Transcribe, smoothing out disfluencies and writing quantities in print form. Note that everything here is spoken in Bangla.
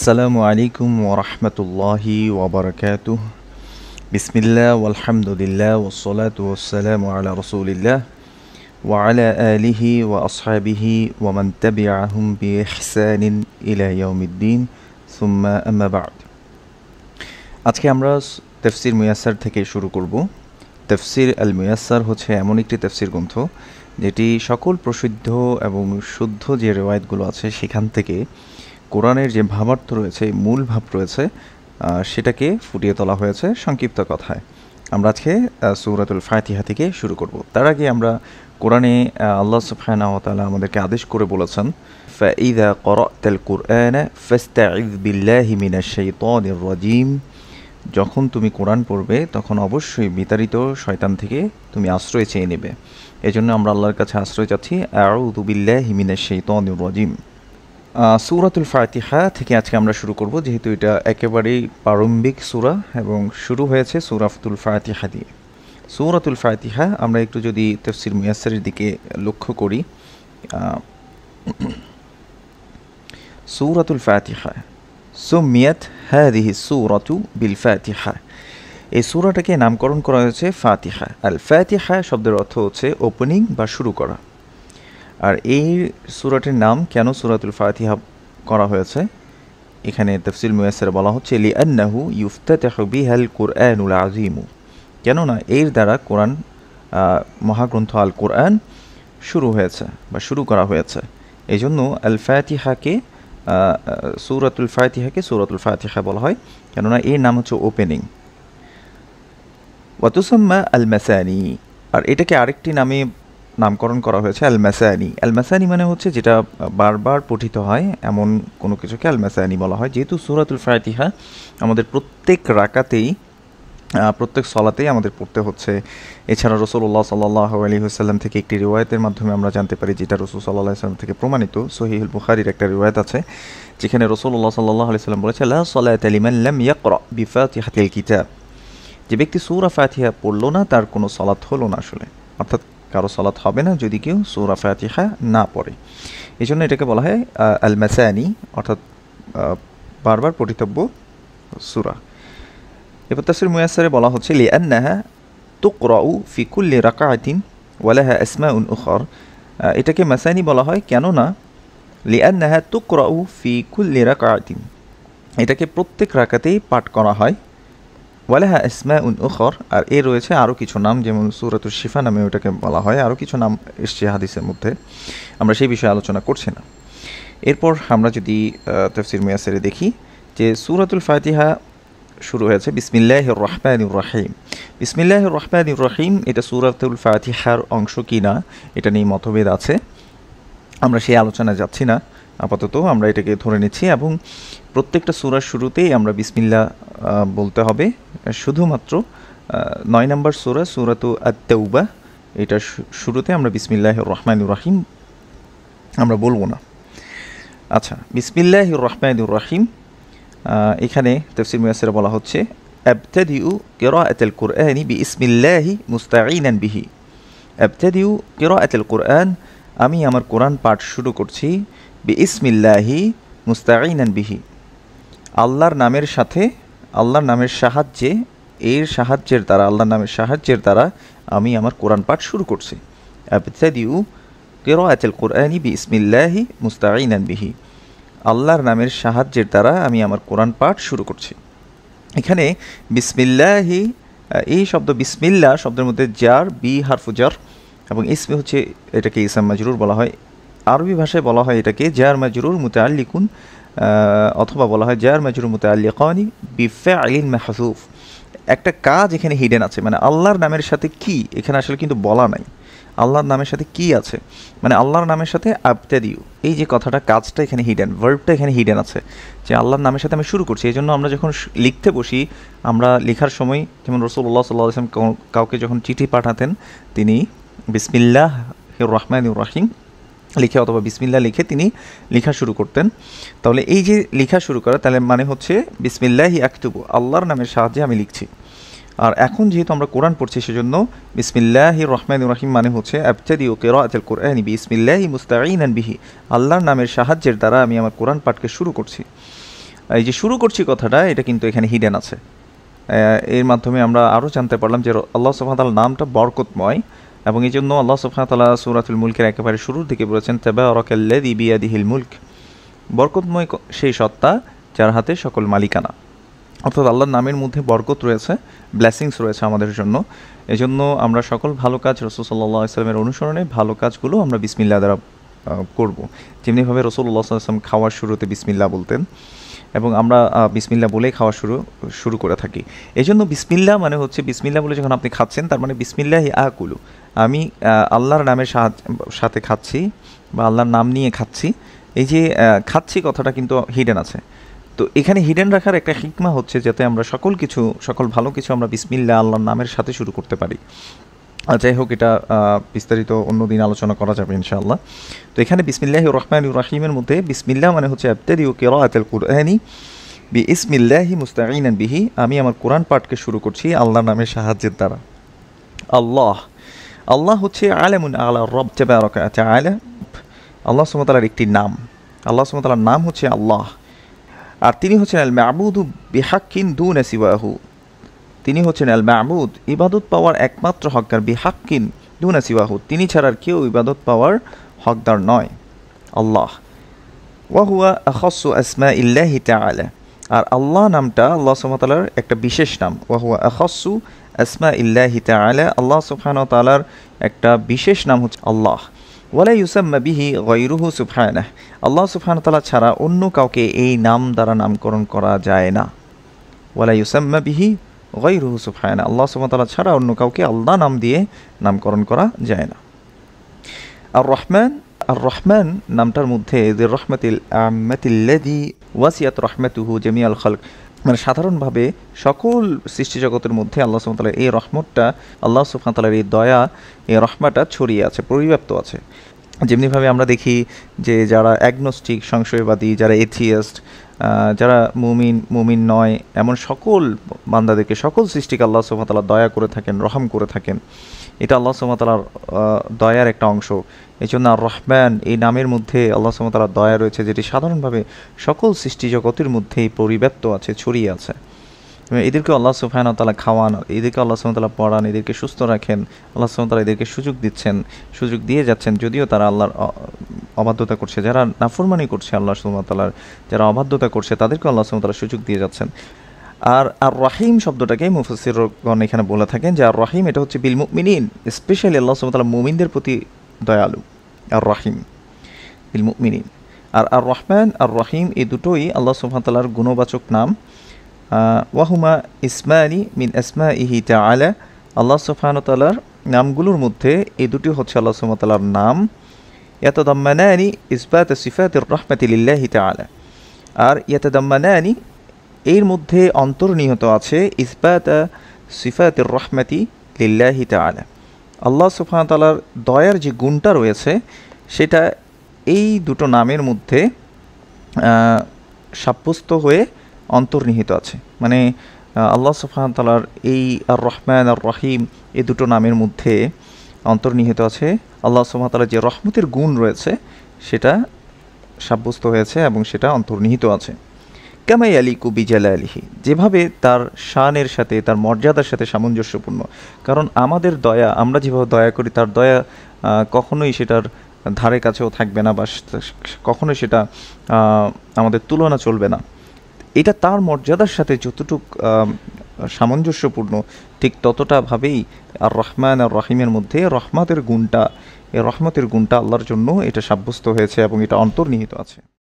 আসসালামু আলাইকুম ওরহমতুল্লাহি ওবরকাতুহ। বিসমিল্লাহ ওয়ালহামদুলিল্লাহ ওয়াসসালাতু ওয়াসসালামু আলা রাসূলিল্লাহ ওয়া আলা আলিহি ওয়া আসহাবিহি ওয়া মান তাবিআহুম বিইহসানিন ইলা ইয়াউমিদ্দিন সুম্মা আম্মা বা'দ। আজকে আমরা তাফসীর মুয়াসসার থেকে শুরু করব। তাফসীর আল মুয়াসসার হচ্ছে এমন একটি তাফসীর গ্রন্থ যেটি সকল প্রসিদ্ধ এবং শুদ্ধ যে রিওয়ায়াতগুলো আছে সেখান থেকে কোরআনের যে ভাবার্থ রয়েছে, মূল ভাব রয়েছে, সেটাকে ফুটিয়ে তোলা হয়েছে সংক্ষিপ্ত কথায়। আমরা আজকে সূরাতুল ফাতিহা থেকে শুরু করব। তার আগে আমরা কোরআনে আল্লাহ সুবহানাহু ওয়া তাআলা আমাদেরকে আদেশ করে বলেছেন, ফাইযা ক্বরা'তাল কুরআনা ফাসতা'iয বিল্লাহি মিনাশ শাইতানির রাজীম। যখন তুমি কোরআন পড়বে তখন অবশ্যই বিতাড়িত শয়তান থেকে তুমি আশ্রয় চেয়ে নেবে। এজন্য আমরা আল্লাহর কাছে আশ্রয় চাচ্ছি, আউযু বিল্লাহি মিনাশ শাইতানির রাজীম। সূরাতুল ফাতিহা থেকে আজকে আমরা শুরু করব, যেহেতু এটা একেবারেই প্রারম্ভিক সূরা এবং শুরু হয়েছে সূরাতুল ফাতিহা দিয়ে। সূরাতুল ফাতিহা আমরা একটু যদি তাফসীর মুয়াসসারের দিকে লক্ষ্য করি, সূরাতুল ফাতিহা সুমিয়াত হাযিহি সূরাতু বিল ফাতিহা। এই সূরাটাকে নামকরণ করা হয়েছে ফাতিহা। আল ফাতিহা শব্দের অর্থ হচ্ছে ওপেনিং বা শুরু করা। আর এই সূরাটির নাম কেন সূরাতুল ফাতিহা করা হয়েছে, এখানে তাফসীর মুয়াসসারে বলা হচ্ছে লিআন্নাহু ইফতাতাহু বিহাল কুরআনুল আযীম। কেননা এর দ্বারা কোরআন মহাগ্রন্থ আল কোরআন শুরু হয়েছে বা শুরু করা হয়েছে। এই জন্য আল ফাতিহাকে সূরাতুল ফাতিহা বলা হয়, কেননা এর নাম হচ্ছে ওপেনিং। ওয়া তুসাম্মা আল মাসানি, আর এটাকে আরেকটি নামে নামকরণ করা হয়েছে আল মাসানি। আল মাসানি মানে হচ্ছে যেটা বারবার পঠিত হয় এমন কোনো কিছুকে আল মাসানি বলা হয়। যেহেতু সূরাতুল ফাতিহা আমাদের প্রত্যেক রাকাতেই প্রত্যেক সলাতেই আমাদের পড়তে হচ্ছে। এছাড়া রাসূলুল্লাহ সাল্লাল্লাহু আলাইহি ওয়াসাল্লাম থেকে একটি রিওয়ায়াতের মাধ্যমে আমরা জানতে পারি, যেটা রাসূল সাল্লাল্লাহু আলাইহি ওয়াসাল্লাম থেকে প্রমাণিত, সহিহুল বুখারীর একটা রিওয়ায়াত আছে যেখানে রাসূলুল্লাহ সাল্লাল্লাহু আলাইহি ওয়াসাল্লাম বলেছে, লা সালাতা লিমান লাম ইয়াকরা বিফাতিহাতিল কিতাব। যে ব্যক্তি সূরা ফাতিহা পড়লো না তার কোনো সালাত হলো না আসলে, অর্থাৎ কারো সালাত হবে না যদি কেউ সূরা ফাতিহা না পড়ে। এই জন্য এটাকে বলা হয় আল মাসানি, অর্থাৎ বারবার পঠিতব্য সূরা। এবার তাফসীর মুয়াসসারে বলা হচ্ছে লিআন্নাহা তুকরাউ ফি কুল্লি রাকাআতিন ওয়া লাহা আসমাউন উখর। এটাকে মাসানি বলা হয় কেননা লিআন্নাহা তুকরাউ ফি কুল্লি রাকাআতিন, এটাকে প্রত্যেক রাকাতেই পাঠ করা হয়। ওয়ালাহা আসমাউন উখর, আর এর রয়েছে আরও কিছু নাম, যেমন সূরাতুশ শিফা নামে ওটাকে বলা হয়। আরও কিছু নাম এসছে হাদিসের মধ্যে, আমরা সেই বিষয়ে আলোচনা করছি না। এরপর আমরা যদি তাফসীর মুয়াসসারে দেখি যে সূরাতুল ফাতিহা শুরু হয়েছে বিসমিল্লাহির রহমানির রহিম। বিসমিল্লাহির রহমানির রহিম এটা সূরাতুল ফাতিহার অংশ কিনা এটা নিয়ে মতভেদ আছে, আমরা সেই আলোচনায় যাচ্ছি না। আপাতত আমরা এটাকে ধরে নিচ্ছি এবং প্রত্যেকটা সূরার শুরুতেই আমরা বিসমিল্লাহ বলতে হবে। শুধুমাত্র 9 নম্বর সূরা সূরাতু আত-তাওবা, এটা শুরুতে আমরা বিসমিল্লাহির রহমানির রহিম আমরা বলবো না। আচ্ছা, বিসমিল্লাহির রহমানির রহিম এখানে তাফসীর মুয়াসসারে বলা হচ্ছে আবতাদিউ কিরাআতাল কুরআনি বিইসমিল্লাহি মুস্তাঈনান বিহি। আবতাদিউ কিরাআতাল কুরআন, আমি আমার কোরআন পাঠ শুরু করছি, বিইসমিল্লাহি মুস্তাঈনান বিহি, আল্লাহর নামের সাথে, আল্লাহর নামের সাহায্যে, এর সাহায্যের দ্বারা, আল্লাহর নামের সাহায্যের দ্বারা আমি আমার কোরআন পাঠ শুরু করছি। আবতাদিউ কিরাআতাল কুরআনি বিইসমিল্লাহি মুস্তাঈনান বিহি, আল্লাহর নামের সাহায্যের দ্বারা আমি আমার কোরআন পাঠ শুরু করছি। এখানে বিসমিল্লাহি, এই শব্দ বিসমিল্লাহ শব্দের মধ্যে জার, বি হারফু জার এবং ইসমে হচ্ছে এটাকে ইসম মাজরুর বলা হয়। আরবি ভাষায় বলা হয় এটাকে জার মাজরুর মুতাআল্লিকুন, অথবা বলা হয় জার মাজরুর মুতাআল্লিকানি বিফাইলিন মাহযুফ। একটা কাজ এখানে হিডেন আছে, মানে আল্লাহর নামের সাথে কি এখানে আসলে কিন্তু বলা নাই, আল্লাহর নামের সাথে কি আছে, মানে আল্লাহর নামের সাথে আবতাদিউ, এই যে কথাটা, কাজটা এখানে হিডেন, ভার্বটা এখানে হিডেন আছে, যে আল্লাহর নামের সাথে আমি শুরু করছি। এই জন্য আমরা যখন লিখতে বসি, আমরা লেখার সময়, যেমন রাসূলুল্লাহ সাল্লাল্লাহু আলাইহি ওয়াসাল্লাম কাউকে যখন চিঠি পাঠাতেন তিনি বিসমিল্লাহির রহমানির রহিম লিখে অথবা বিসমিল্লাহ লিখে তিনি লেখা শুরু করতেন। তাহলে এই যে লেখা শুরু করা, তাহলে মানে হচ্ছে বিসমিল্লাহি আকতুবু, আল্লাহর নামের সাহায্যে আমি লিখছি। আর এখন যেহেতু আমরা কোরআন পড়ছি সেজন্য বিসমিল্লাহির রহমানির রহিম মানে হচ্ছে আবতাদিউ কিরাআতাল কুরআনি বিসমিল্লাহি মুস্তাঈনান বিহি, আল্লাহর নামের সাহায্যের দ্বারা আমি আমার কোরআন পাঠকে শুরু করছি। এই যে শুরু করছি কথাটা, এটা কিন্তু এখানে হিডেন আছে। এর মাধ্যমে আমরা আরও জানতে পারলাম যে আল্লাহ সুবহানাহু ওয়া তাআলার নামটা বরকতময়, এবং এই জন্য আল্লাহ সুবহানাহু ওয়া তাআলা সূরাতুল মুলকের একেবারে শুরুর দিকে বলেছেন তাবারাকাল্লাযী বিয়াদিহিল মুলক, বরকতময় সেই সত্তা যার হাতে সকল মালিকানা। অর্থাৎ আল্লাহর নামের মধ্যে বরকত রয়েছে, ব্লেসিংস রয়েছে আমাদের জন্য। এজন্য আমরা সকল ভালো কাজ রাসূল সাল্লাল্লাহু আলাইহি ওয়াসাল্লামের অনুসরণে ভালো কাজগুলো আমরা বিসমিল্লাহ দ্বারা করব। যেমনিভাবে রাসূলুল্লাহ সাল্লাল্লাহু আলাইহি ওয়াসাল্লাম খাওয়ার শুরুতে বিসমিল্লাহ বলতেন, এবং আমরা বিসমিল্লাহ বলেই খাওয়া শুরু করে থাকি। এই জন্য বিসমিল্লাহ মানে হচ্ছে, বিসমিল্লাহ বলে যখন আপনি খাচ্ছেন, তার মানে বিসমিল্লাহি আকুলু, আমি আল্লাহর নামের সাথে খাচ্ছি বা আল্লাহর নাম নিয়ে খাচ্ছি। এই যে খাচ্ছি কথাটা কিন্তু হিডেন আছে। তো এখানে হিডেন রাখার একটা হিকমা হচ্ছে যাতে আমরা সকল ভালো কিছু আমরা বিসমিল্লাহ আল্লাহর নামের সাথে শুরু করতে পারি। যাই হোক, এটা বিস্তারিত অন্যদিন আলোচনা করা যাবে ইনশাআল্লাহ। তো এখানে বিসমিল্লাহির রহমানির রহিমের মধ্যে বিসমিল্লাহ মানে হচ্ছে আবতাদিউ কিরাআতাল কুরআনি বিইসমিল্লাহি মুস্তাঈনান বিহি, আমি আমার কোরআন পাঠকে শুরু করছি আল্লাহর নামের সাহায্যের দ্বারা। আল্লাহ হচ্ছে আলামুন আলা রব তাবারাকা ওয়া তাআলা, আল্লাহ সুবহানাহু ওয়া তাআলার একটি নাম। আল্লাহ সুবহানাহু ওয়া তাআলার নাম হচ্ছে আল্লাহ, আর তিনি হচ্ছেন আল মা'বুদু বিহাক্কিন দুনা সিওয়াহু, তিনি হচ্ছেন আল মা'বুদ, ইবাদত পাওয়ার একমাত্র হকদার, বিহাক্কিন দুনা সিওয়াহু, তিনি ছাড়া আর কেউ ইবাদত পাওয়ার হকদার নয়, আল্লাহ। ওয়া হুয়া আখাসসু আসমাইল্লাহি তাআলা, আর আল্লাহ নামটা আল্লাহ সুবহানাহু ওয়া তাআলার একটা বিশেষ নাম। ওয়া হুয়া আখাসসু আসমাইল্লাহি তাআলা, আল্লাহ সুবহানাহু ওয়া তাআলার একটা বিশেষ নাম হচ্ছে আল্লাহ। ওয়ালা ইউসাম্মা বিহি গায়রুহু সুবহানাহু, আল্লাহ সুবহানাহু ওয়া তাআলা ছাড়া অন্য কাউকে এই নাম দ্বারা নামকরণ করা যায় না। ওয়ালা ইউসাম্মা বিহি গায়রুহু সুবহানাহু, আল্লাহ সুবহানাহু ওয়া তাআলা ছাড়া অন্য কাউকে আল্লাহ নাম দিয়ে নামকরণ করা যায় না। আর রহমান নামটার মধ্যে যে রহমাতিল আম্মাতিল্লাযী ওয়াসিয়াত রাহমাতুহু জামিআল খালক, মানে সাধারণভাবে সকল সৃষ্টিজগতের মধ্যে আল্লাহ সুবহানাহু ওয়া তাআলার এই রহমতটা, আল্লাহ সুবহানাহু ওয়া তাআলার এই দয়া, এই রহমাটা ছড়িয়ে আছে, পরিব্যাপ্ত আছে। যেমনিভাবে আমরা দেখি যে যারা অ্যাগনোস্টিক, সংশয়বাদী, যারা এথিয়াস্ট, যারা মুমিন নয়, এমন সকল বান্দাদেরকে, সকল সৃষ্টিকে আল্লাহ সুবহানাহু ওয়া তাআলা দয়া করে থাকেন, রহম করে থাকেন। এটা আল্লাহ সুবহানাহু ওয়া তাআলার দয়ার একটা অংশ। এই জন্য আর রহমান এই নামের মধ্যে আল্লাহ সুবহানাহু ওয়া তাআলার দয়া রয়েছে, যেটি সাধারণভাবে সকল সৃষ্টি জগতের মধ্যেই পরিব্যাপ্ত আছে, ছড়িয়ে আছে। এদেরকে আল্লাহ সুবহানাহু ওয়া তাআলা খাওয়ান, এদেরকে আল্লাহ সুবহানাহু ওয়া তাআলা পড়ান, এদেরকে সুস্থ রাখেন, আল্লাহ সুবহানাহু ওয়া তাআলা এদেরকে সুযোগ দিয়ে যাচ্ছেন, যদিও তারা আল্লাহর অবাধ্যতা করছে, যারা নাফরমানি করছে আল্লাহ সুবহানাহু ওয়া তাআলার, যারা অবাধ্যতা করছে, তাদেরকে আল্লাহ সুবহানাহু ওয়া তাআলা সুযোগ দিয়ে যাচ্ছেন। আর রহিম শব্দটাকে মুফাসসিরগণ এখানে বলে থাকেন যে আর রহিম এটা হচ্ছে বিল মুমিনিন, স্পেশালি আল্লাহ সুবহানাহু ওয়া তাআলা মুমিনদের প্রতি দয়ালু, আর রহিম বিল মুমিনিন। আর রহমান আর রহিম এই দুটোই আল্লাহ সুবহানাহু ওয়া তাআলার গুণবাচক নাম। ওয়াহুমা ইসমানি মিন আসমাইহি তাআলা, আল্লাহ সুবহানাহু ওয়া তাআলার নামগুলোর মধ্যে এই দুটি হচ্ছে আল্লাহ সুবহানাহু ওয়া তাআলার নাম। ইয়াতাদাম্মানানি ইসবাত সিফাতির রাহমাতি লিল্লাহি তাআলা, আর ইয়াতাদাম্মানানি এর মধ্যে অন্তর্নিহিত আছে ইসবাত সিফাতির রাহমাতি লিল্লাহি তাআলা, আল্লাহ সুবহানাহু ওয়া তাআলার দয়ার যে গুণটা রয়েছে সেটা এই দুটো নামের মধ্যে সাব্যস্ত হয়ে অন্তর্নিহিত আছে। মানে আল্লাহ সুবহানাহু ওয়া তাআলার এই আর রহমান আর রহিম এই দুটো নামের মধ্যে অন্তর্নিহিত আছে আল্লাহ সুবহানাহু ওয়া তাআলার যে রহমতের গুণ রয়েছে সেটা সাব্যস্ত হয়েছে এবং সেটা অন্তর্নিহিত আছে। কামা ইয়ালিকু বিজালালিহি, যেভাবে তার শানের সাথে, তার মর্যাদার সাথে সামঞ্জস্যপূর্ণ। কারণ আমাদের দয়া, আমরা যেভাবে দয়া করি, তার দয়া কখনোই সেটার ধারে কাছেও থাকবে না, বা কখনোই সেটা আমাদের তুলনা চলবে না। এটা তার মর্যাদার সাথে যতটুক সামঞ্জস্যপূর্ণ, ঠিক ততটাভাবেই আর রহমান আর রহিমের মধ্যে রহমতের গুণটা, এই রহমতের গুণটা আল্লাহর জন্য এটা সাব্যস্ত হয়েছে এবং এটা অন্তর্নিহিত আছে।